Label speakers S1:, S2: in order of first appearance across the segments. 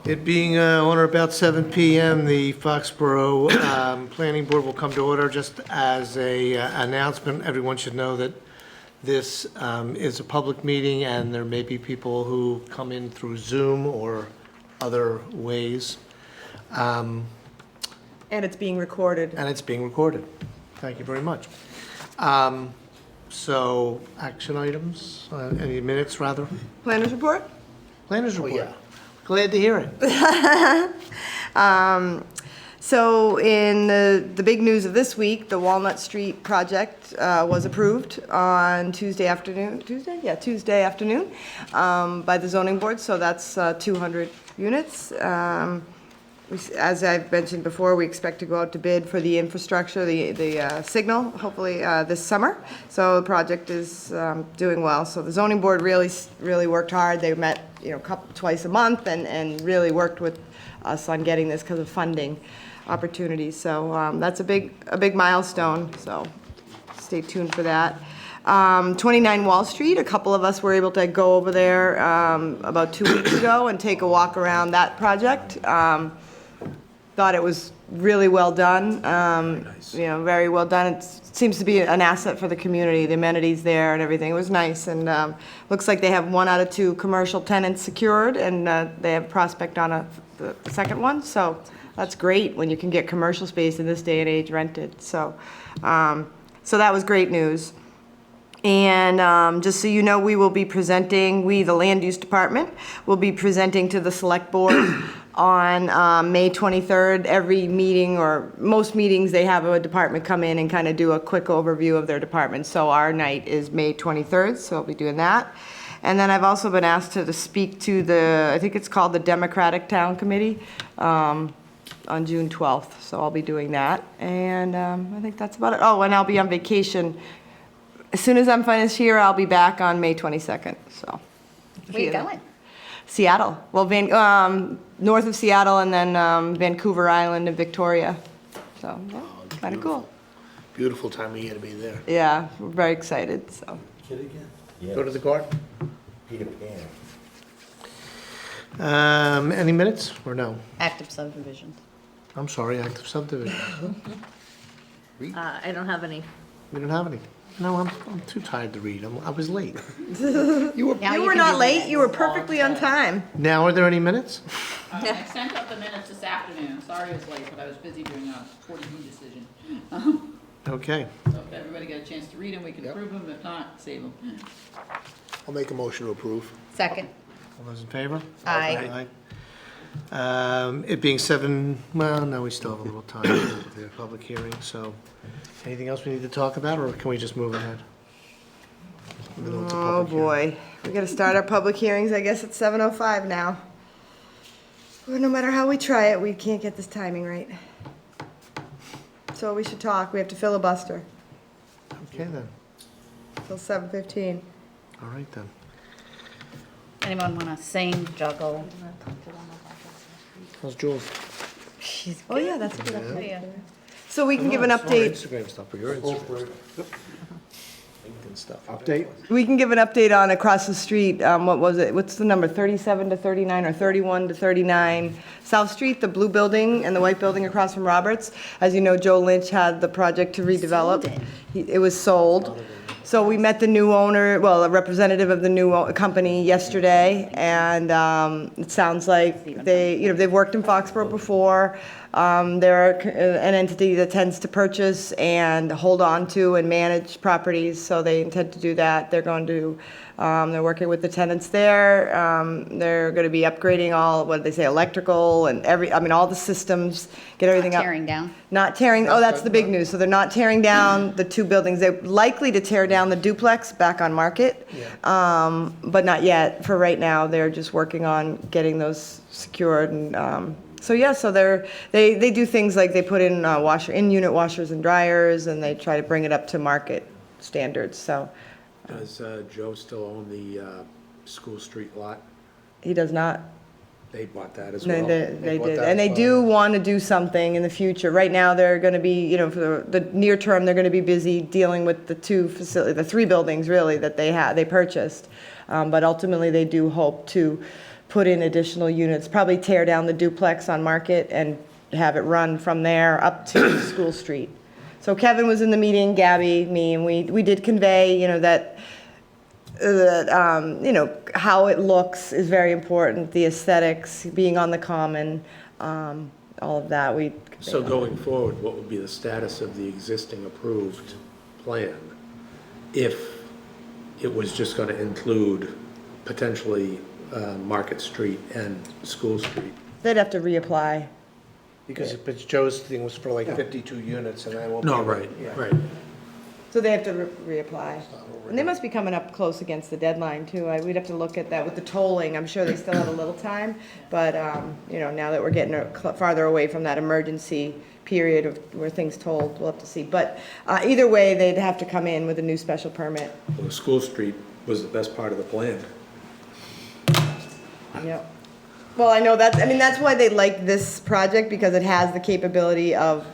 S1: It being on or about 7 PM, the Foxborough Planning Board will come to order. Just as a announcement, everyone should know that this is a public meeting and there may be people who come in through Zoom or other ways.
S2: And it's being recorded.
S1: And it's being recorded. Thank you very much. So, action items, any minutes rather?
S2: Planners report?
S1: Planners report. Glad to hear it.
S2: So in the big news of this week, the Walnut Street project was approved on Tuesday afternoon by the zoning board, so that's 200 units. As I've mentioned before, we expect to go out to bid for the infrastructure, the signal, hopefully this summer. So the project is doing well. So the zoning board really worked hard. They met, twice a month and really worked with us on getting this because of funding opportunities. So that's a big milestone. So stay tuned for that. 29 Wall Street, a couple of us were able to go over there about 2 weeks ago and take a walk around that project. Thought it was really well done, very well done. It seems to be an asset for the community, the amenities there and everything. It was nice, and looks like they have 1 out of 2 commercial tenants secured, and they have prospect on the second one, so that's great when you can get commercial space in this day and age rented. So that was great news. And just so you know, we will be presenting, the land use department, will be presenting to the select board on May 23rd. Every meeting, or most meetings, they have a department come in and kind of do a quick overview of their department. So our night is May 23rd, so I'll be doing that. And then I've also been asked to speak to I think it's called the Democratic Town Committee, on June 12th. So I'll be doing that. And I think that's about it. Oh, and I'll be on vacation. As soon as I'm finished here, I'll be back on May 22nd, so.
S3: Where you going?
S2: Seattle. Well, north of Seattle, and then Vancouver Island and Victoria. So, kind of cool.
S1: Beautiful time of year to be there.
S2: Yeah, we're very excited, so.
S1: Kid again? Go to the garden?
S4: Peter Pan.
S1: Any minutes or no?
S3: Active subdivisions.
S1: I'm sorry, active subdivision.
S3: I don't have any.
S1: We don't have any. No, I'm too tired to read. I was late.
S2: You were not late, you were perfectly on time.
S1: Now, are there any minutes?
S5: I sent out the minutes this afternoon. Sorry I was late, but I was busy doing a 40B decision.
S1: Okay.
S5: So if everybody got a chance to read them, we can approve them. If not, save them.
S4: I'll make a motion to approve.
S3: Second.
S1: All those in favor?
S3: Aye.
S1: It being 7, well, no, we still have a little time for the public hearing, so anything else we need to talk about, or can we just move ahead? Even though it's a
S2: Oh,
S1: public hearing.
S2: boy. We gotta start our public hearings, I guess, at 7:05 now. Well, no matter how we try it, we can't get this timing right. So we should talk. We have to filibuster
S1: Okay, then.
S2: till 7:15.
S1: All right, then.
S3: Anyone want to sing, juggle?
S1: How's Jules?
S3: She's
S2: Oh, yeah, that's a good
S3: good.
S2: idea.
S3: Yeah.
S2: So we can give an
S1: No, it's not
S2: update.
S1: Instagram stuff, but your Instagram stuff. LinkedIn stuff.
S4: Update?
S2: We can give an update on across the street, what was it, what's the number, 37 to 39 or 31 to 39? South Street, the blue building and the white building across from Roberts. As you know, Joe Lynch had the project to redevelop. It was sold. So we met the new owner, well, a representative of the new company yesterday, and it sounds like they've worked in Foxborough before. They're an entity that tends to purchase and hold on to and manage properties, so they intend to do that. They're working with the tenants there. They're going to be upgrading all, what did they say, electrical and all the systems, get everything up.
S3: Tearing down.
S2: Not tearing, oh, that's the big news. So they're not tearing down the 2 buildings. They're likely to tear down the duplex back on Market, but not yet. For right now, they're just working on getting those secured. And so they do things like they put in in-unit washers and dryers, and they try to bring it up to market standards. So
S6: Does Joe still own the School Street lot?
S2: he does not.
S6: They bought that as
S2: No,
S6: well?
S2: they
S4: bought
S2: did,
S4: that
S2: and they
S4: as
S2: do
S4: well.
S2: want to do something in the future. Right now, they're going to be, for the near term, they're going to be busy dealing with the 3 buildings really that they purchased. But ultimately, they do hope to put in additional units, probably tear down the duplex on Market and have it run from there up to School Street. So Kevin was in the meeting, Gabby, me, and we did convey, that how it looks is very important, the aesthetics, being on the common, all of that.
S6: So going forward, what would be the status of the existing approved plan if it was just going to include potentially Market Street and School Street?
S2: They'd have to reapply.
S1: Because Joe's thing was for like 52 units, and I won't.
S6: No,
S1: be-
S6: right,
S1: yeah.
S6: right.
S2: So they have to reapply. And they must be coming up close against the deadline, too. We'd have to look at that with the tolling. I'm sure they still have a little time, but, now that we're getting farther away from that emergency period of where things tolled, we'll have to see. But either way, they'd have to come in with a new special permit.
S6: Well, School Street was the best part of the plan.
S2: Yep. Well, I know that's why they like this project, because it has the capability of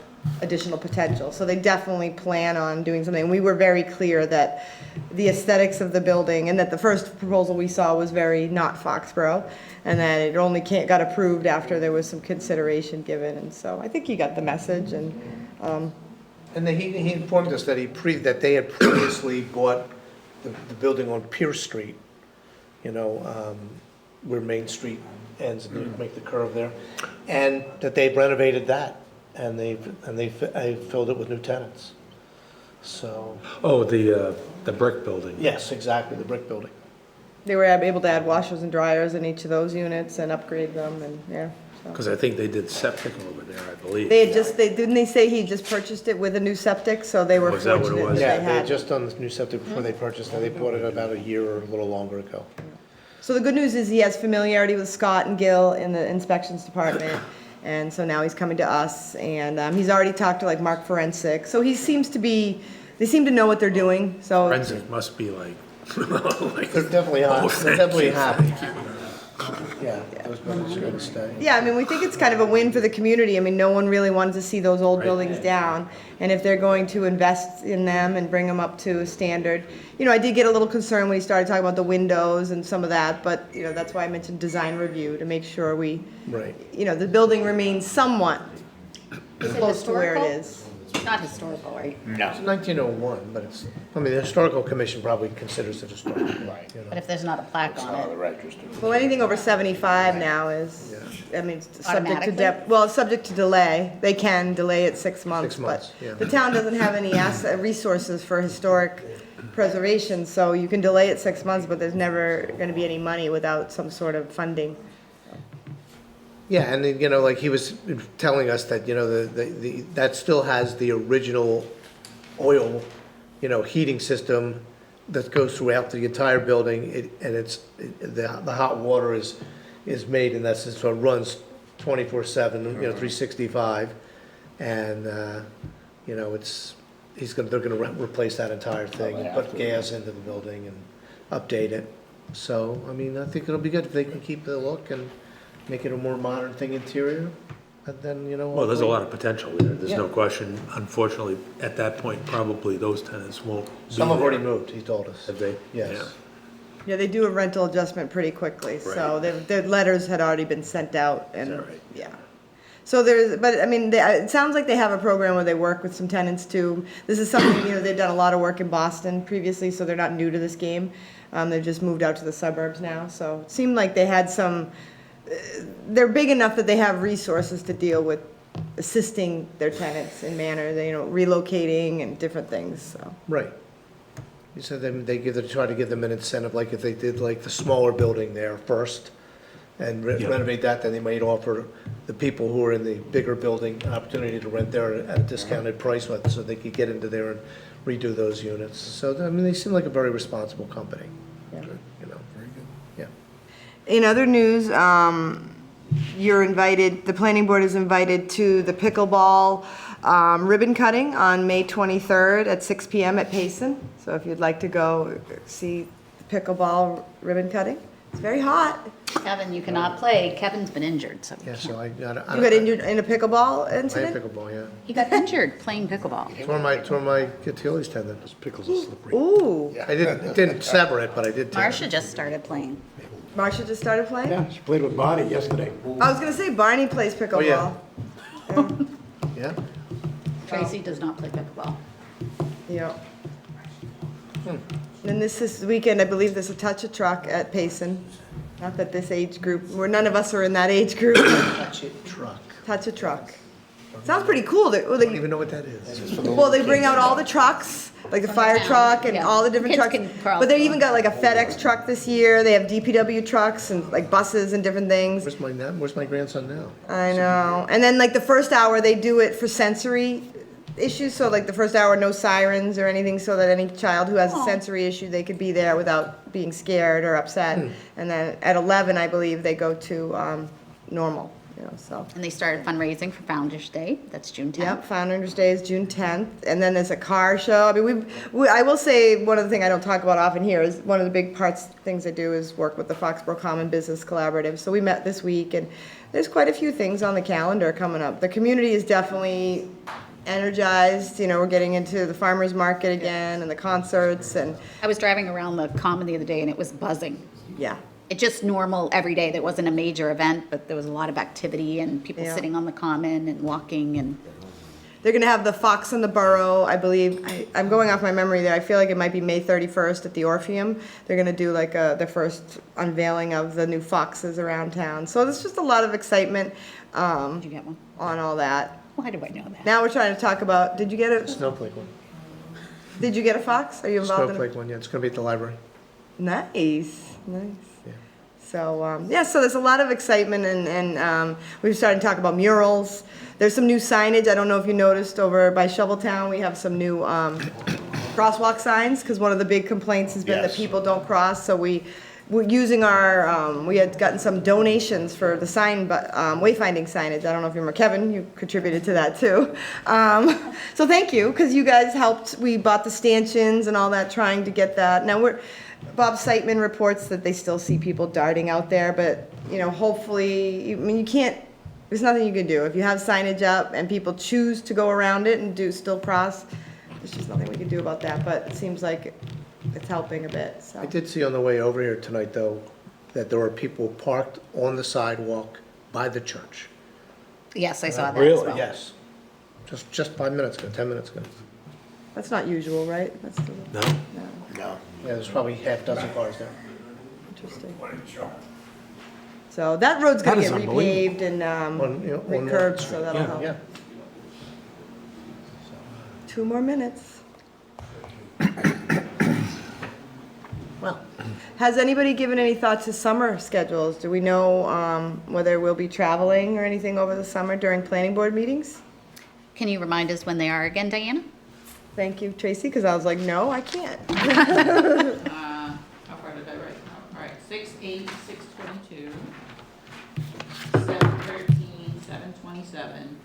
S2: additional potential. So they definitely plan on doing something. We were very clear that the aesthetics of the building, and that the first proposal we saw was very not Foxborough, and that it only got approved after there was some consideration given. And so I think he got the message, and
S1: And then he informed us that that they had previously bought the building on Pierce Street, where Main Street ends, and you make the curve there, and that they've renovated that, and they filled it with new tenants. So,
S6: Oh, the brick building.
S1: yes, exactly, the brick building.
S2: they were able to add washers and dryers in each of those units and upgrade them, and so.
S6: Because I think they did septic over there, I believe.
S2: Didn't they say he just purchased it with a new septic, so they were
S6: Was that what it
S2: fortunate
S6: was?
S2: that
S1: Yeah,
S2: they
S1: they
S2: had.
S1: had just done the new septic before they purchased it. They bought it about a year or a little longer ago.
S2: So the good news is he has familiarity with Scott and Gil in the inspections department, and so now he's coming to us, and he's already talked to like Mark Forensic, so they seem to know what they're doing, so.
S6: Forensic must be like,
S1: They're definitely happy. Yeah, those buildings are gonna stay.
S2: Yeah, I mean, we think it's kind of a win for the community. I mean, no one really wanted to see those old buildings down. And if they're going to invest in them and bring them up to a standard, I did get a little concerned when he started talking about the windows and some of that, but, that's why I mentioned design review, to make sure we,
S1: Right.
S2: the building remains somewhat
S3: Is it
S2: close to where it
S3: historical?
S2: is.
S3: Not historical, right?
S1: It's 1901, but the Historical Commission probably considers it historical. Right.
S3: But if there's not a plaque on it,
S2: Well, anything over 75 now is, it's subject to,
S3: Automatically?
S2: it's subject to delay. They can delay it 6 months.
S1: 6 months,
S2: but
S1: yeah.
S2: The town doesn't have any resources for historic preservation, so you can delay it 6 months, but there's never going to be any money without some sort of funding.
S1: Yeah, and then, like he was telling us that, that still has the original oil, heating system that goes throughout the entire building, the hot water is made in that system, so it runs 24/7, 365, and, they're gonna replace that entire thing, and put gas into the building and update it. So, I think it'll be good if they can keep the look and make it a more modern thing interior, and then,
S6: well, there's a lot of potential there, there's no
S1: Yeah.
S6: question. Unfortunately, at that point, probably those tenants won't be
S1: Some have already
S6: there.
S1: moved, he told us.
S6: Have they?
S1: Yes.
S6: Yeah.
S2: Yeah, they do a rental adjustment pretty quickly, so
S6: Right.
S2: their letters had already been sent out, and,
S6: Is that right?
S2: yeah. So it sounds like they have a program where they work with some tenants too. This is something, they've done a lot of work in Boston previously, so they're not new to this game. They've just moved out to the suburbs now, so it seemed like they had they're big enough that they have resources to deal with assisting their tenants in manner, relocating and different things, so.
S1: Right. He said they try to give them an incentive, like if they did like the smaller building there first, and
S6: Yeah.
S1: renovate that, then they might offer the people who are in the bigger building an opportunity to rent there at a discounted price, so they could get into there and redo those units. So, they seem like a very responsible company.
S2: Yeah.
S1: Yeah.
S2: In other news, you're invited, the planning board is invited to the pickleball ribbon cutting on May 23rd at 6 PM at Payson. So if you'd like to go see the pickleball ribbon cutting, it's very hot.
S3: Kevin, you cannot play. Kevin's been injured, so we
S1: Yeah, so
S3: can't.
S1: I
S2: You got injured in a pickleball
S1: I had
S2: incident?
S1: pickleball, yeah.
S3: He got injured playing pickleball.
S1: Tore my Achilles tendon.
S6: Pickles are slippery.
S2: Ooh,
S1: I didn't sever it, but I did tear it.
S3: Marcia just started playing.
S2: Marcia just started playing?
S4: Yeah, she played with Bonnie yesterday.
S2: I was gonna say Barney plays pickleball.
S1: yeah. Yeah?
S3: Tracy does not play pickleball.
S2: Yeah. And this weekend, I believe there's a touch a truck at Payson. Not that this age group, none of us are in that age group.
S1: Touch it truck.
S2: Touch a truck. Sounds pretty cool.
S1: I don't even know what that is.
S2: Well, they bring out all the trucks, like the
S3: From
S2: fire
S3: town,
S2: truck and
S3: yeah.
S2: all the different
S3: Kids
S2: trucks.
S3: can cross
S2: But they
S3: them.
S2: even got like a FedEx truck this year. They have DPW trucks and like buses and different things.
S1: Where's my grandson now?
S2: I know. And then like the first hour, they do it for sensory issues. So like the first hour, no sirens or anything, so that any child who has a sensory issue, they could be there without being scared or upset. And then at 11, I believe, they go to normal, you know, so.
S3: And they started fundraising for Founder's Day. That's June 10th.
S2: Yep, Founder's Day is June 10th, and then there's a car show. I mean, I will say, one of the things I don't talk about often here is, one of the big things I do is work with the Foxborough Common Business Collaborative. So we met this week, and there's quite a few things on the calendar coming up. The community is definitely energized, you know, we're getting into the farmer's market again, and the concerts, and,
S3: I was driving around the common the other day and it was buzzing.
S2: yeah.
S3: It's just normal every day. There wasn't a major event, but there was a lot of activity and people
S2: Yeah.
S3: sitting on the common and walking and.
S2: They're gonna have the Fox in the Borough, I believe. I'm going off my memory there. I feel like it might be May 31st at the Orpheum. They're gonna do like the first unveiling of the new foxes around town. So there's just a lot of excitement
S3: Did you get one?
S2: on all that.
S3: Why do I know that?
S2: Now we're trying to talk about, did you get a
S1: Snowflake one.
S2: fox? Are you involved in it?
S1: Snowflake one, yeah, it's gonna be at the library.
S2: Nice, nice.
S1: Yeah.
S2: So, yeah, so there's a lot of excitement, and we've started to talk about murals. There's some new signage. I don't know if you noticed over by Shoveltown, we have some new crosswalk signs, because one of the big complaints has been that
S4: Yes.
S2: people don't cross, so we're using we had gotten some donations for the sign, but wayfinding signage. I don't know if you remember, Kevin, you contributed to that too. So thank you, because you guys helped. We bought the stanchions and all that, trying to get that. Now Bob Siteman reports that they still see people darting out there, but, you know, hopefully, I mean, you can't, there's nothing you can do. If you have signage up and people choose to go around it and still cross, there's just nothing we can do about that, but it seems like it's helping a bit, so.
S1: I did see on the way over here tonight, though, that there were people parked on the sidewalk by the church.
S3: Yes, I saw that as well.
S1: Yes. Just 5 minutes ago, 10 minutes ago.
S2: That's not usual, right? That's still,
S1: No?
S2: no,
S4: No.
S1: Yeah, there's probably half dozen cars there.
S2: interesting. So that road's gonna
S4: That is
S2: get repaved and,
S1: On, you know, on
S2: recurbed,
S1: North
S2: so
S1: Street.
S2: that'll help.
S1: Yeah.
S2: 2 more minutes.
S1: Well,
S2: Has anybody given any thought to summer schedules? Do we know whether we'll be traveling or anything over the summer during planning board meetings?
S3: Can you remind us when they are again, Diana?
S2: Thank you, Tracy, because I was like, no, I can't.
S5: How far did I write? All right, 6/8, 6/22, 7/13, 7/27, and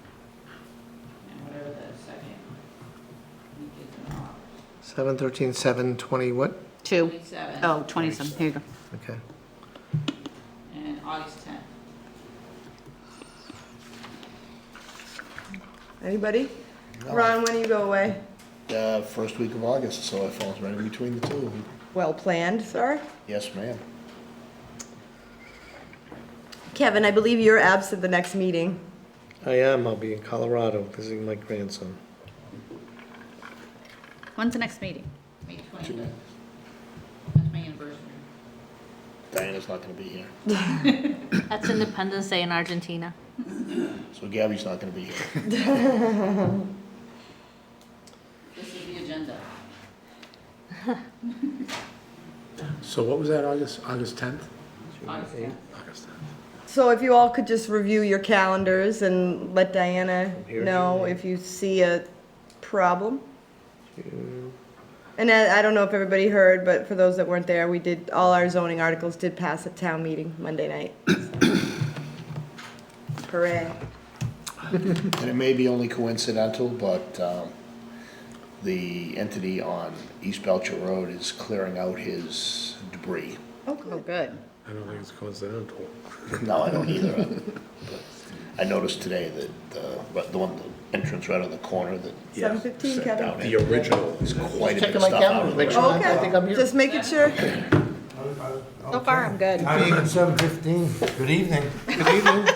S5: whatever the second week is in August.
S1: 7, 13, 7, 20, what?
S3: 2.
S5: 27.
S3: Oh, 27, here you go.
S1: Okay.
S5: And August 10th.
S2: Anybody? Ron, when do you go away?
S4: First week of August, so it falls right in between the two.
S2: Well planned, sir.
S4: Yes, ma'am.
S2: Kevin, I believe you're absent the next meeting.
S1: I am, I'll be in Colorado visiting my grandson.
S3: When's the next meeting?
S5: May 25th. That's my anniversary.
S4: Diana's not gonna be here,
S7: That's Independence Day in Argentina.
S4: so Gabby's not gonna be here.
S5: This is the agenda.
S6: So what was that, August 10th?
S5: August 10th.
S6: August 10th.
S2: So if you all could just review your calendars and let Diana
S1: Here.
S2: know if you see a problem. And I don't know if everybody heard, but for those that weren't there, all our zoning articles did pass at town meeting Monday night. So. Hooray.
S4: And it may be only coincidental, but the entity on East Belcher Road is clearing out his debris.
S3: Oh, good.
S6: I don't think it's coincidental.
S4: No, I don't either. I noticed today that the entrance right on the corner that.
S2: 7:15, Kevin.
S4: down
S6: The original.
S4: There's quite a bit
S1: Checking
S4: of
S1: my
S4: stuff
S1: calendar,
S4: out.
S1: make sure I think I'm
S2: Okay,
S1: here.
S2: just making sure.
S3: So far, I'm good.
S8: Time at 7:15. Good evening.
S1: Good evening.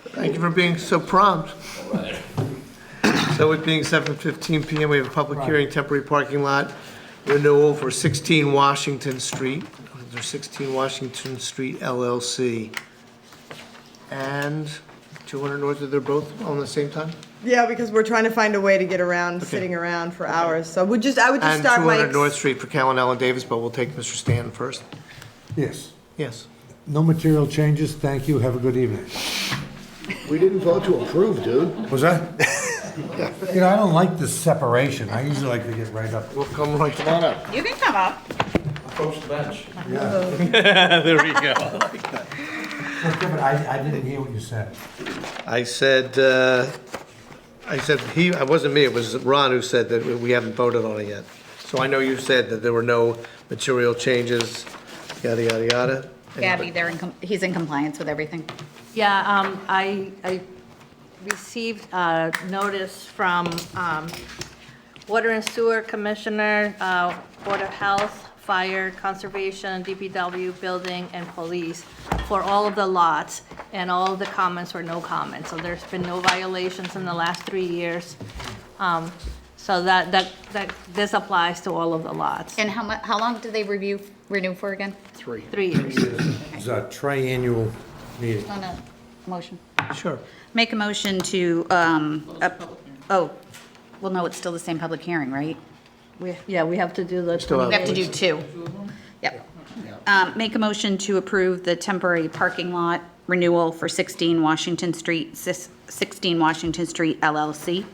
S1: Thank you for being so prompt. So it being 7:15 PM, we have a public hearing, temporary parking lot renewal for 16 Washington Street. There's 16 Washington Street LLC. And 200 North, they're both on the same time?
S2: Yeah, because we're trying to find a way to get around, sitting around for hours. So I would just
S1: And
S2: start
S1: 200
S2: Mike's.
S1: North Street for Cal and Ellen Davis, but we'll take Mr. Stanton first.
S8: Yes.
S1: Yes.
S8: No material changes. Thank you. Have a good evening.
S4: We didn't vote to approve, dude.
S8: Was that? You know, I don't like this separation. I usually like to get right up.
S1: We'll come right
S4: Come on up.
S3: You can come up.
S8: Yeah.
S1: There we go.
S8: But I didn't hear what you said.
S1: I said, it wasn't me, it was Ron who said that we haven't voted on it yet. So I know you said that there were no material changes, yada, yada, yada.
S3: Gabby, he's in compliance with everything.
S7: Yeah, I received a notice from Water and Sewer Commissioner, Board of Health, Fire, Conservation, DPW, Building, and Police for all of the lots, and all of the comments were no comments. So there's been no violations in the last 3 years. So this applies to all of the lots.
S3: And how long do they renew for again?
S1: 3.
S7: 3 years.
S8: It's a triannual meeting.
S3: On a motion.
S1: Sure.
S3: Make a motion to, well, no, it's still the same public hearing, right?
S7: Yeah, we have to do the.
S1: Still
S3: We have to do 2. Yep. Make a motion to approve the temporary parking lot renewal for 16 Washington Street, 16 Washington Street LLC.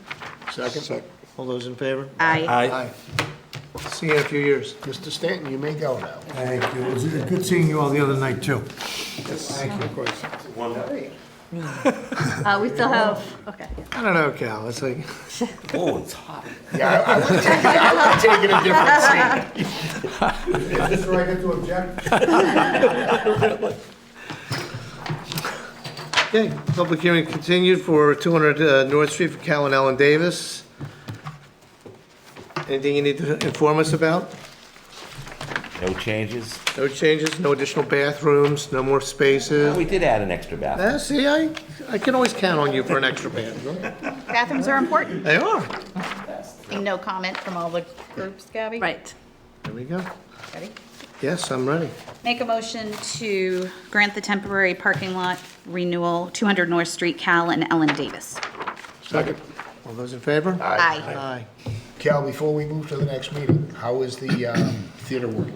S1: Second? All those in favor?
S3: Aye.
S1: Aye. See you in a few years.
S4: Mr. Stanton, you may go now.
S8: Thank you. It was good seeing you all the other night, too. Thank you.
S1: Of course.
S7: We still have, okay.
S1: I don't know, Cal, it's like,
S4: Yeah, I would take it a different seat.
S8: Is this where I get to object?
S1: okay, public hearing continued for 200 North Street for Cal and Ellen Davis. Anything you need to inform us about?
S9: No changes?
S1: No changes, no additional bathrooms, no more spaces?
S9: We did add an extra bathroom.
S1: See, I can always count on you for an extra bathroom.
S3: Bathrooms are important.
S1: They are.
S3: And no comment from all the groups, Gabby?
S7: Right.
S1: There we go.
S3: Ready?
S1: Yes, I'm ready.
S3: Make a motion to grant the temporary parking lot renewal, 200 North Street, Cal and Ellen Davis.
S1: Second. All those in favor?
S3: Aye.
S1: Aye.
S4: Cal, before we move to the next meeting, how is the theater work,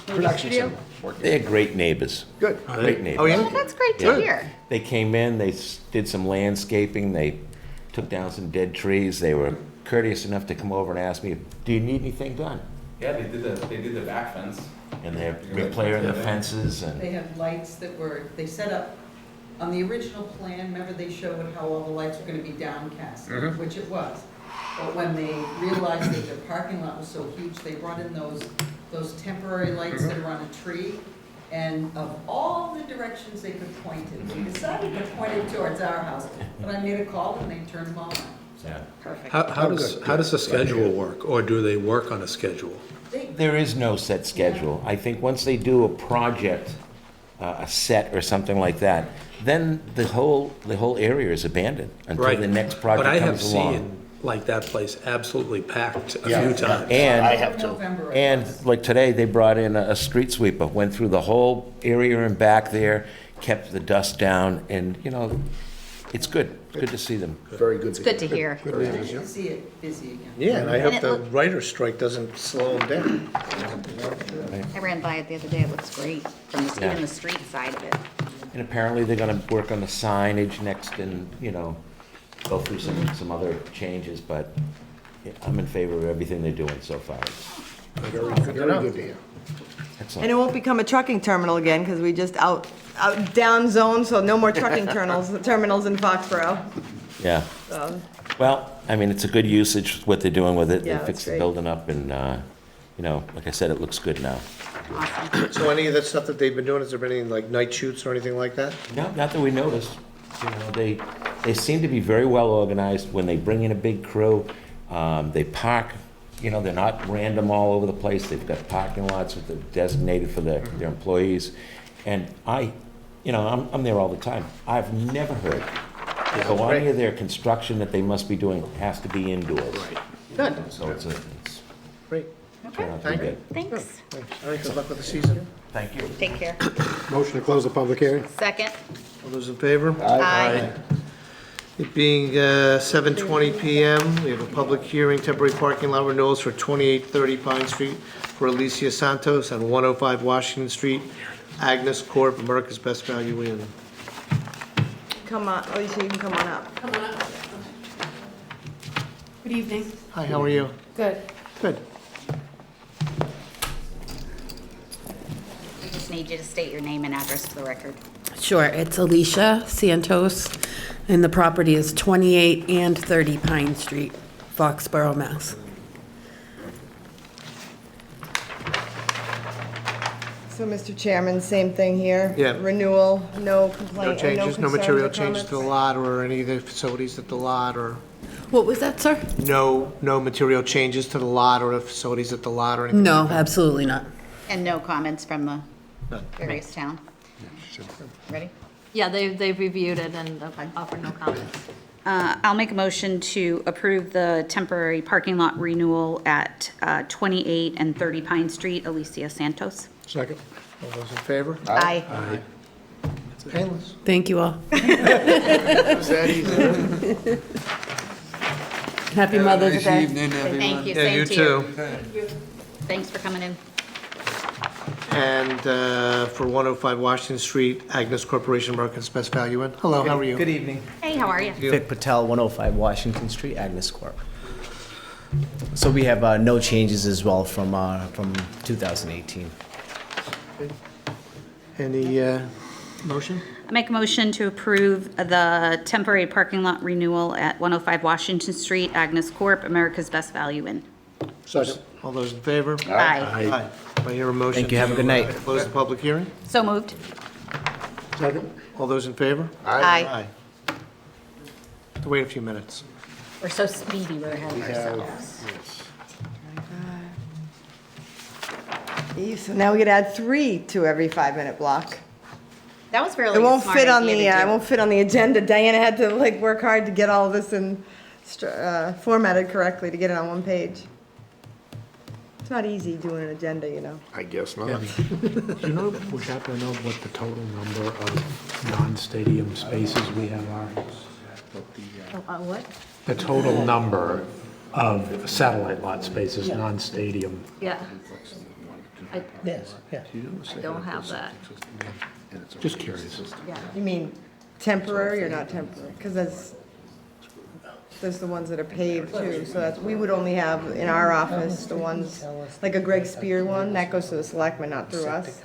S4: production center working?
S9: They're great neighbors.
S4: Good.
S9: Great neighbors.
S1: Oh, yeah?
S3: Well, that's great to
S9: Yeah.
S3: hear.
S9: They came in, they did some landscaping, they took down some dead trees. They were courteous enough to come over and ask me, do you need anything done?
S10: Yeah, they did the back fence.
S9: And they're repairing the fences and,
S11: They have lights that they set up, on the original plan, remember they showed how all the lights were gonna be downcast, which it was. But when they realized that their parking lot was so huge, they brought in those temporary lights that are on a tree. And of all the directions they could point it, we decided to point it towards our house. But I made a call and they turned them all on.
S9: yeah.
S3: Perfect.
S6: How does the schedule work, or do they work on a schedule?
S9: There is no set schedule. I think once they do a project, a set or something like that, then the whole area is abandoned until
S6: Right.
S9: the next project
S6: But I have
S9: comes along.
S6: seen, like, that place absolutely packed a
S4: Yeah.
S6: few times.
S4: I have to.
S11: November it
S9: And
S11: was.
S9: like today, they brought in a street sweeper, went through the whole area in back there, kept the dust down, and, you know, it's good. Good to see them.
S4: Very good.
S3: It's good to hear.
S11: Nice to see it busy again.
S1: Yeah, and I hope
S3: And it
S1: the
S3: look-
S1: writer's strike doesn't slow them down.
S3: I ran by it the other day. It looks great from
S9: Yeah.
S3: even the street side of it.
S9: And apparently, they're gonna work on the signage next and, you know, go through some other changes, but I'm in favor of everything they're doing so far.
S4: Very good to hear.
S9: Excellent.
S2: And it won't become a trucking terminal again, because we just down zone, so no more trucking terminals in Foxborough.
S9: Yeah.
S2: So,
S9: Well, I mean, it's a good usage, what they're doing with it. They
S2: Yeah,
S9: fixed
S2: that's
S9: the
S2: great.
S9: building up and, you know, like I said, it looks good now.
S3: Awesome.
S1: So any of that stuff that they've been doing, has there been any like night shoots or anything like that?
S9: No, not that we noticed. You know, they seem to be very well organized when they bring in a big crew. They park, you know, they're not random all over the place. They've got parking lots that are designated for their employees. And I'm there all the time. I've never heard, so any of their construction that they must be doing has to be indoors.
S1: Good.
S9: So it's
S1: Great.
S9: turned out to be good.
S3: Thanks.
S1: All right, good luck with the season.
S9: Thank you.
S3: Take care.
S8: Motion to close the public hearing?
S3: Second.
S1: All those in favor?
S3: Aye.
S1: It being 7:20 PM, we have a public hearing, temporary parking lot renewals for 2830 Pine Street for Alicia Santos and 105 Washington Street, Agnes Corp., America's Best Value Inn.
S2: Come on, Alicia, you can come on up.
S12: Come on up. Good evening.
S1: Hi, how are you?
S12: Good.
S1: Good.
S3: We just need you to state your name and address for the record.
S12: Sure, it's Alicia Santos, and the property is 28 and 30 Pine Street, Foxborough, Mass.
S2: So, Mr. Chairman, same thing here.
S1: Yeah.
S2: Renewal, no
S1: No
S2: complaint,
S1: changes, no
S2: concerns
S1: material
S2: or
S1: changes to the
S2: comments?
S1: lot or any of the facilities at the lot, or
S12: What was that, sir?
S1: no material changes to the lot or the facilities at the lot or anything?
S12: No, absolutely not.
S3: And no comments from the
S1: None.
S3: various town? Ready?
S7: Yeah, they've reviewed it and offered no comments.
S3: I'll make a motion to approve the temporary parking lot renewal at 28 and 30 Pine Street, Alicia Santos.
S8: Second.
S1: All those in favor?
S3: Aye.
S1: It's painless.
S12: Thank you all.
S1: It was that easy.
S12: Happy Mother's Day.
S3: Thank you,
S1: Yeah, you
S3: same to you.
S1: too.
S3: Thanks for coming in.
S1: And for 105 Washington Street, Agnes Corporation, America's Best Value Inn. Hello, how are you?
S13: Good evening.
S3: Hey, how are you?
S13: Vic Patel, 105 Washington Street, Agnes Corp. So we have no changes as well from 2018.
S1: Any motion?
S3: I make a motion to approve the temporary parking lot renewal at 105 Washington Street, Agnes Corp., America's Best Value Inn.
S1: Second. All those in favor?
S3: Aye.
S1: Aye. Do I hear a motion?
S13: Thank you. Have a good night.
S1: to close the public hearing?
S3: So moved.
S1: Second. All those in favor?
S3: Aye.
S1: Have to wait a few minutes.
S3: We're so speedy, we're ahead of ourselves.
S2: So now we could add 3 to every 5-minute block.
S3: That was really
S2: It
S3: a
S2: won't
S3: smart
S2: fit on
S3: idea
S2: the,
S3: to
S2: it
S3: do.
S2: won't fit on the agenda. Diana had to like work hard to get all this in, formatted correctly to get it on one page. It's not easy doing an agenda, you know.
S8: I guess not.
S6: Do you know, we happen to know what the total number of non-stadium spaces we have are?
S7: What?
S6: The total number of satellite lot spaces, non-stadium.
S7: Yeah.
S1: Yes, yeah.
S7: I don't have that.
S6: Just curious.
S2: You mean temporary or not temporary? Because there's the ones that are paved too, so that's, we would only have in our office the ones, like a Greg Spear one, that goes to the selectmen, not through us.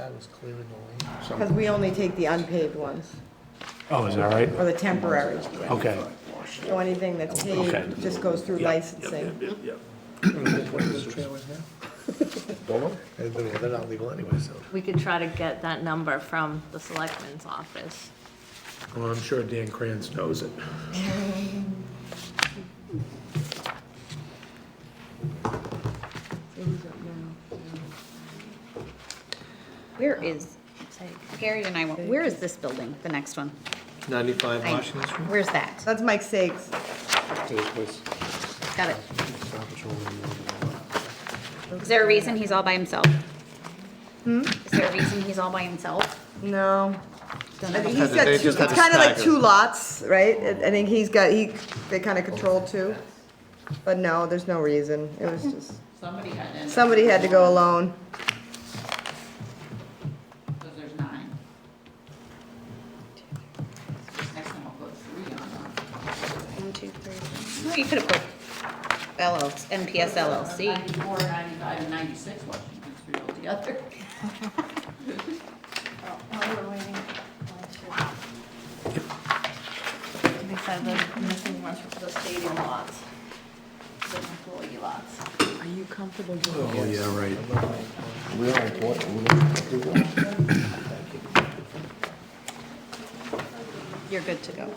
S2: Because we only take the unpaved ones,
S6: Oh, is that right?
S2: or the temporary.
S6: Okay.
S2: So anything that's
S6: Okay.
S2: paved just goes through licensing.
S1: They're not legal anyway, so.
S7: We could try to get that number from the selectman's office.
S6: Well, I'm sure Dan Kranz knows it.
S3: Where is, Gary and I went, where is this building, the next one?
S1: 95 Washington Street?
S3: Where's that?
S2: That's Mike Sags.
S3: Got it. Is there a reason he's all by himself? Is there a reason he's all by himself?
S2: No. I think he's
S1: They
S2: got two,
S1: just had
S2: it's
S1: to
S2: kind of like
S1: stagger.
S2: 2 lots, right? I think they kind of control 2. But no, there's no reason. It was just,
S5: Somebody had to end up.
S2: somebody had to go alone.
S5: Because there's 9. Next time I'll put 3 on.
S3: 1, 2, 3. No, you could have put MPS LLC.
S5: 94, 95, and 96 Washington Street altogether.
S7: They said the missing ones for the stadium lots, the employee lots.
S2: Are you comfortable
S6: Oh, yeah, right.
S3: You're good to go.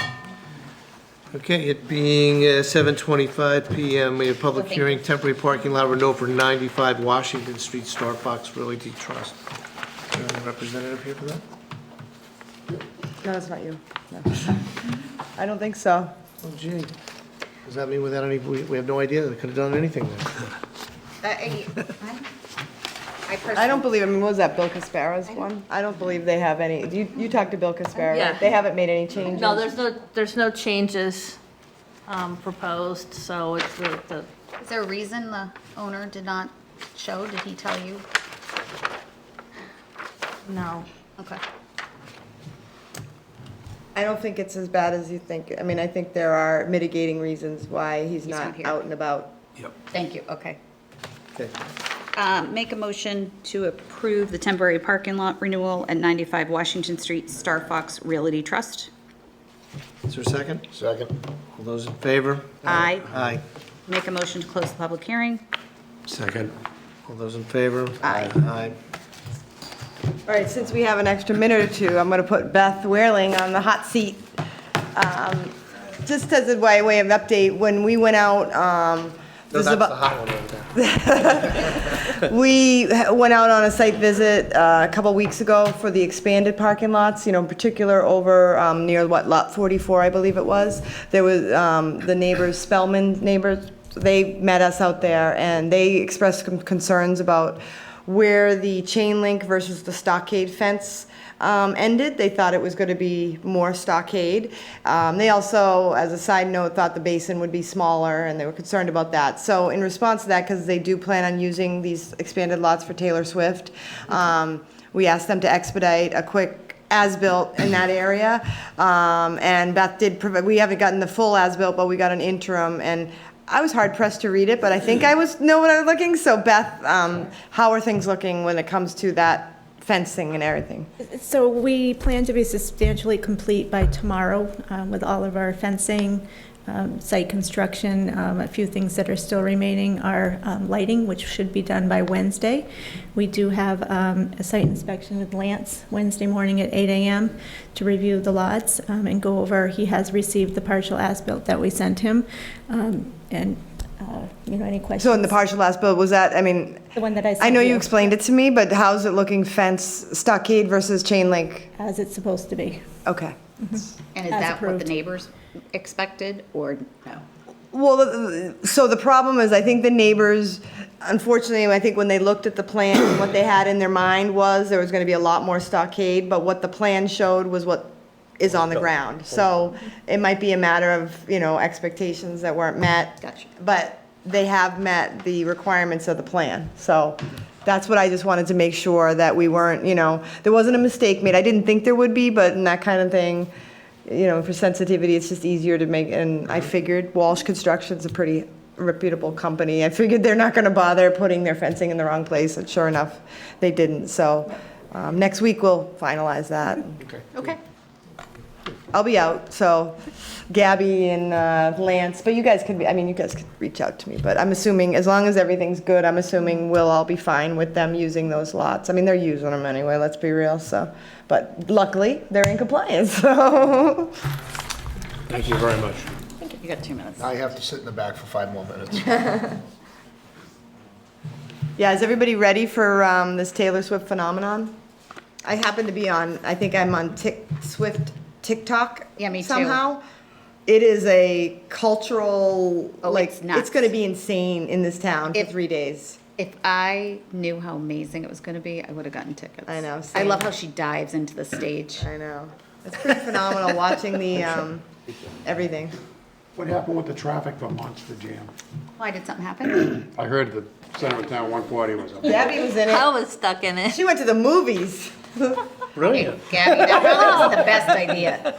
S1: Okay, it being 7:25 PM, we have public
S3: Thank
S1: hearing, temporary parking lot renewal for 95 Washington Street, Star Fox Realty Trust. Is there any representative here for that?
S2: No, that's not you. No. I don't think so.
S1: Oh, gee. Does that mean without any, we have no idea, they could have done anything there?
S2: I don't believe, I mean, what was that, Bill Caspara's one? I don't believe they have any, you talked to Bill Caspara,
S7: Yeah.
S2: right? They haven't made any changes?
S7: No, there's no changes proposed, so it's the
S3: Is there a reason the owner did not show? Did he tell you?
S7: no.
S3: Okay.
S2: I don't think it's as bad as you think. I mean, I think there are mitigating reasons why he's
S3: not
S2: not
S3: here.
S2: out and about.
S3: Thank you, okay.
S1: Okay.
S3: Make a motion to approve the temporary parking lot renewal at 95 Washington Street, Star Fox Realty Trust.
S1: Is there a second?
S4: Second.
S1: All those in favor?
S3: Aye.
S1: Aye.
S3: Make a motion to close the public hearing.
S6: Second.
S1: All those in favor?
S3: Aye.
S1: Aye.
S2: All right, since we have an extra minute or two, I'm going to put Beth Wehrling on the hot seat. Just as a way of update, when we went out, this is about.
S1: hot one right there.
S2: We went out on a site visit a couple weeks ago for the expanded parking lots, in particular over near lot 44, I believe it was. There was the neighbors, Spellman neighbors, they met us out there and they expressed some concerns about where the chain link versus the stockade fence ended. They thought it was going to be more stockade. They also, as a side note, thought the basin would be smaller, and they were concerned about that. So in response to that, because they do plan on using these expanded lots for Taylor Swift, we asked them to expedite a quick as-built in that area. And Beth did provide, we haven't gotten the full as-built, but we got an interim, and I was hard pressed to read it, but I think I know what I was looking. So Beth, how are things looking when it comes to that fencing and everything?
S14: So we plan to be substantially complete by tomorrow with all of our fencing, site construction. A few things that are still remaining are lighting, which should be done by Wednesday. We do have a site inspection with Lance Wednesday morning at 8 a.m. to review the lots and go over. He has received the partial as-built that we sent him. Any questions?
S2: So in the partial as-built, was that, I mean,
S14: The one that I sent
S2: I know you
S14: you.
S2: explained it to me, but how's it looking fence, stockade versus chain link?
S14: As it's supposed to be.
S2: Okay.
S3: And is
S14: As
S3: that what
S14: approved.
S3: the neighbors expected, or no?
S2: Well, so the problem is, I think the neighbors, unfortunately, I think when they looked at the plan, what they had in their mind was there was going to be a lot more stockade, but what the plan showed was what is on the ground. So it might be a matter of, expectations that weren't met.
S3: Gotcha.
S2: But they have met the requirements of the plan. So that's what I just wanted to make sure that we weren't, there wasn't a mistake made. I didn't think there would be, but in that kind of thing, for sensitivity, it's just easier to make, and I figured Walsh Construction's a pretty reputable company. I figured they're not going to bother putting their fencing in the wrong place, and sure enough, they didn't. So next week, we'll finalize that.
S3: Okay.
S2: I'll be out, so Gabby and Lance, but you guys could reach out to me. But I'm assuming, as long as everything's good, I'm assuming we'll all be fine with them using those lots. I mean, they're using them anyway, let's be real, so. But luckily, they're in compliance, so.
S6: Thank you very much.
S3: You got 2 minutes.
S4: I have to sit in the back for 5 more minutes.
S2: Yeah, is everybody ready for this Taylor Swift phenomenon? I happen to be I think I'm on Swift TikTok.
S3: Yeah, me too.
S2: somehow. It is a cultural,
S3: it's nuts.
S2: it's going to be insane in this town for 3 days.
S3: If I knew how amazing it was going to be, I would have gotten tickets.
S2: I know,
S3: I
S2: same.
S3: love how she dives into the stage.
S2: I know. It's pretty phenomenal watching the everything.
S15: What happened with the traffic for Monster Jam?
S3: Why, did something happen?
S15: I heard the center of town 140 was up.
S2: Gabby was in
S7: I
S2: it.
S7: was stuck in it.
S2: She went to the movies.
S1: Brilliant.
S3: Gabby, that really wasn't the best idea.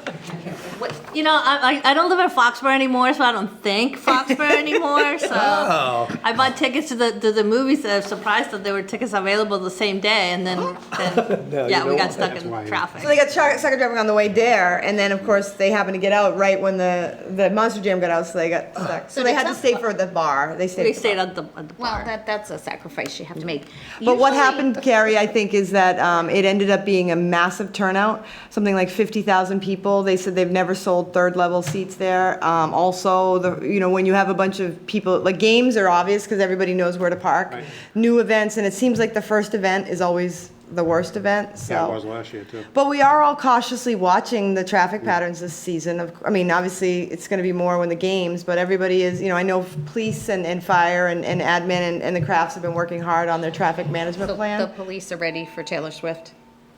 S7: I don't live in Foxborough anymore, so I don't think Foxborough anymore. So I bought tickets to the movies. I was surprised that there were tickets available the same day, and then we got stuck in traffic.
S2: So they got stuck driving on the way there, and then of course they happened to get out right when the Monster Jam got out, so they got stuck. So they had to stay for the bar. They stayed.
S7: We stayed at the bar.
S3: Well, that's a sacrifice you have to make.
S2: But what
S3: Usually-
S2: happened, Carrie, I think, is that it ended up being a massive turnout, something like 50,000 people. They said they've never sold hold third-level seats there. Also, when you have a bunch of people, like games are obvious because everybody knows where to park.
S15: Right.
S2: New events, and it seems like the first event is always the worst event, so.
S15: Yeah, it was last year too.
S2: But we are all cautiously watching the traffic patterns this season. Obviously, it's going to be more when the games, but everybody is, I know police and fire and admin and the crafts have been working hard on their traffic management
S3: The
S2: plan.
S3: police are ready for Taylor Swift.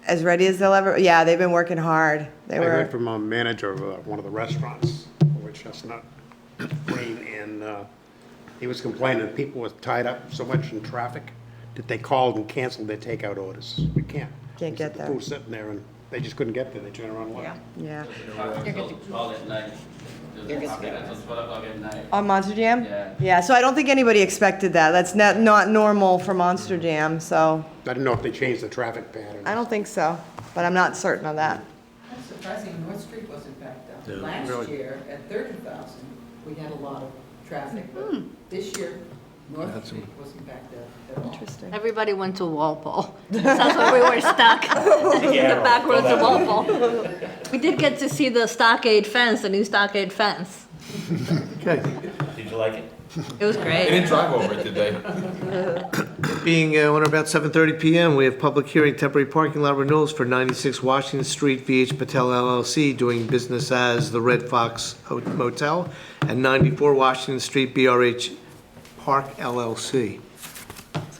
S2: As ready as they'll ever, yeah, they've been working hard.
S15: I heard from a manager of one of the restaurants, which that's not Wayne, and he was complaining that people were tied up so much in traffic that they called and canceled their takeout orders. We can't.
S2: Can't get
S15: The
S2: there.
S15: food's sitting there and they just couldn't get there. They turned around and left.
S2: Yeah.
S3: You're good to-
S10: All at night.
S3: You're good to go.
S10: Until 12 o'clock at night.
S2: On Monster Jam?
S10: Yeah.
S2: Yeah, so I don't think anybody expected that. That's not normal for Monster Jam, so
S15: I didn't know if they changed the traffic pattern.
S2: I don't think so, but I'm not certain of that.
S11: That's surprising, North Street wasn't backed up.
S6: Yeah.
S11: Last
S15: Really?
S11: year, at 30,000, we had a lot of traffic, but this year, North Street wasn't backed up at all.
S2: Interesting.
S7: Everybody went to Walpole. That's why we were stuck in the back roads of Walpole. We did get to see the stockade fence, the new stockade fence.
S1: Okay.
S9: Did you like it?
S7: It was
S10: I
S7: great.
S10: didn't drive over it today.
S1: Being when about 7:30 PM, we have public hearing temporary parking lot renewals for 96 Washington Street, VH Patel LLC, doing business as the Red Fox Motel, and 94 Washington Street, BRH Park LLC.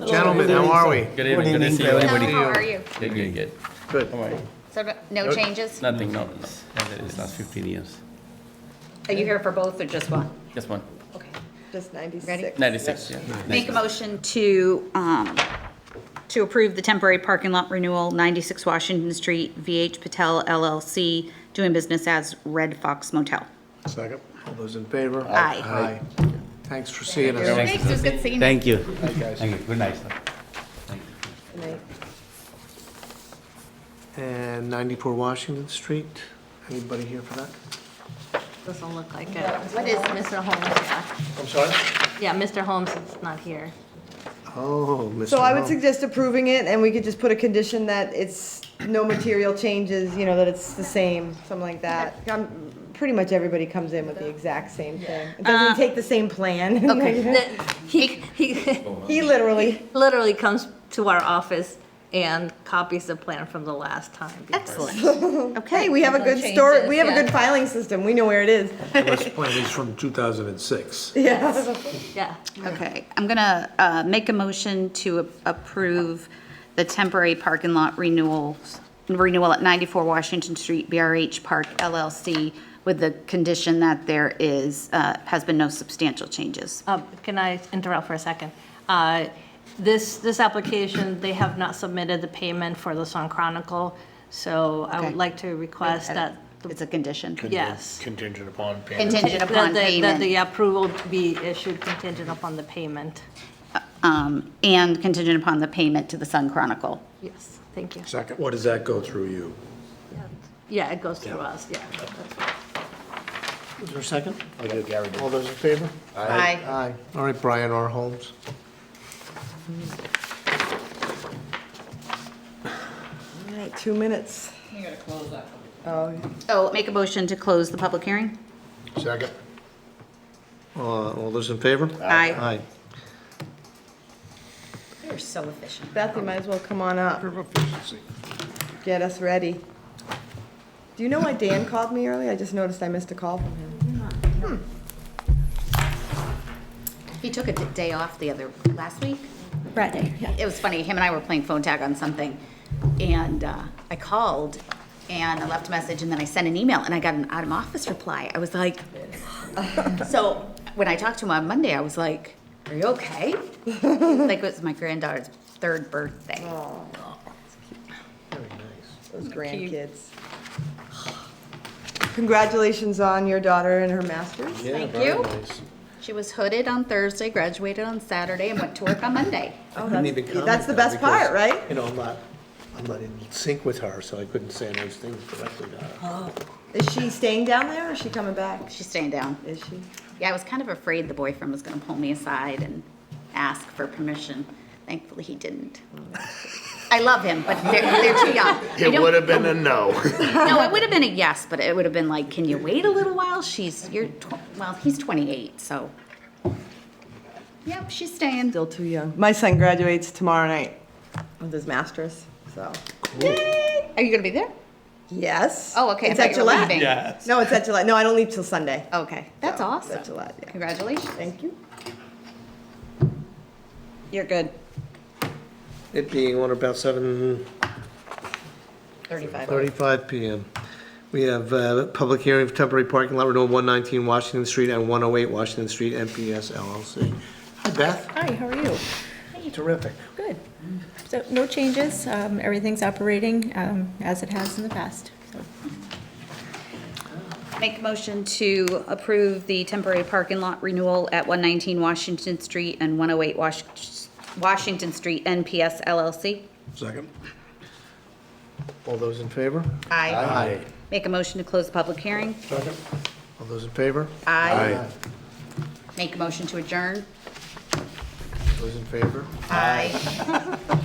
S1: Gentlemen, how are we?
S10: Good evening, good to see you.
S3: How are you?
S10: Good, good, good.
S1: Good.
S3: So no changes?
S10: Nothing, no, it's last 15 years.
S3: Are you here for both or just one?
S10: Just one.
S3: Okay.
S2: Just 96.
S3: Ready?
S10: 96, yeah.
S3: Make a motion to approve the temporary parking lot renewal, 96 Washington Street, VH Patel LLC, doing business as Red Fox Motel.
S15: Second.
S1: All those in favor?
S3: Aye.
S1: Aye. Thanks for seeing us.
S3: Thanks, it was good seeing you.
S13: Thank you.
S1: guys.
S13: Thank you. Good night.
S2: Good night.
S1: And 94 Washington Street. Anybody here for that?
S7: Doesn't look like it. What is Mr. Holmes? Yeah.
S1: I'm sorry?
S7: Yeah, Mr. Holmes is not here.
S1: Oh, Mr.
S2: So I would
S1: Hall.
S2: suggest approving it, and we could just put a condition that it's no material changes, that it's the same, something like that. Pretty much everybody comes in with the exact same thing. It doesn't take the same plan.
S3: Okay.
S2: He literally
S7: comes to our office and copies the plan from the last time.
S3: Excellent.
S2: Hey,
S3: Okay.
S2: we have a good
S7: Changes,
S2: story, we have a
S7: yeah.
S2: good filing system, we know where it is.
S6: This plan is from 2006.
S2: Yeah.
S7: Yeah.
S3: Okay, I'm gonna make a motion to approve the temporary parking lot renewal at 94 Washington Street, BRH Park LLC, with the condition that there has been no substantial changes.
S7: Can I interrupt for a second? This application, they have not submitted the payment for the Sun Chronicle, so I would
S3: Okay.
S7: like to request that,
S3: It's a condition.
S7: yes.
S4: Contingent upon payment.
S3: Contingent upon
S7: That
S3: payment.
S7: the approval be issued contingent upon the payment.
S3: And contingent upon the payment to the Sun Chronicle.
S7: Yes, thank you.
S15: Second.
S6: Or does that go through you?
S7: Yeah, it goes through us, yeah.
S1: Is there a second?
S4: I did, Gary did.
S1: All those in favor?
S3: Aye.
S1: Aye. All right, Brian R. Holmes.
S2: All right, 2 minutes.
S5: You gotta close that.
S2: Oh,
S3: Oh, make a motion to close the public hearing?
S15: Second.
S1: All those in favor?
S3: Aye.
S1: Aye.
S3: You're so efficient.
S2: Beth, you might as well come on up,
S15: Efficiency.
S2: get us ready. Do you know why Dan called me early? I just noticed I missed a call from him.
S3: He took a day off last week.
S14: Friday, yeah.
S3: It was funny, him and I were playing phone tag on something, and I called, and I left a message, and then I sent an email, and I got an out-of-office reply. I was like, so when I talked to him on Monday, I was like, are you okay? Like, it was my granddaughter's 3rd birthday.
S1: Very nice.
S2: Those grandkids. Congratulations on your daughter and her master's.
S3: Thank you. She was hooded on Thursday, graduated on Saturday, and went to work on Monday.
S2: Oh,
S1: Couldn't even comment
S2: that's the
S1: though,
S2: best part,
S1: because,
S2: right?
S1: I'm not in sync with her, so I couldn't say nice things directly to her.
S2: Oh. Is she staying down there or is she coming back?
S3: She's staying down.
S2: Is she?
S3: Yeah, I was kind of afraid the boyfriend was gonna pull me aside and ask for permission. Thankfully, he didn't. I love him, but they're too young. I
S4: It
S3: don't-
S4: would have been a no.
S3: No, it would have been a yes, but it would have been like, can you wait a little while? Well, he's 28, so. Yep, she's staying.
S2: Still too young. My son graduates tomorrow night with his master's, so.
S3: Yay! Are you gonna be there?
S2: Yes.
S3: Oh, okay. I
S2: It's
S3: thought
S2: at
S3: you were
S2: Gillette.
S3: leaving.
S10: Yes.
S2: No, it's at Gillette. No, I don't leave till Sunday.
S3: Okay, that's
S2: So,
S3: awesome.
S2: At Gillette, yeah.
S3: Congratulations.
S2: Thank you.
S3: You're good.
S1: It being on about
S3: 35.
S1: 7:35 PM. We have public hearing for temporary parking lot renewal 119 Washington Street and 108 Washington Street, NPS LLC. Hi, Beth.
S14: Hi, how are you?
S1: Terrific.
S14: Good. So no changes. Everything's operating as it has in the past. So
S3: Make a motion to approve the temporary parking lot renewal at 119 Washington Street and 108 Washington Street, NPS LLC.
S15: Second.
S1: All those in favor?
S3: Aye. Make a motion to close the public hearing.
S15: Second.
S1: All those in favor?
S3: Aye. Make a motion to adjourn.
S1: Those in favor?
S3: Aye.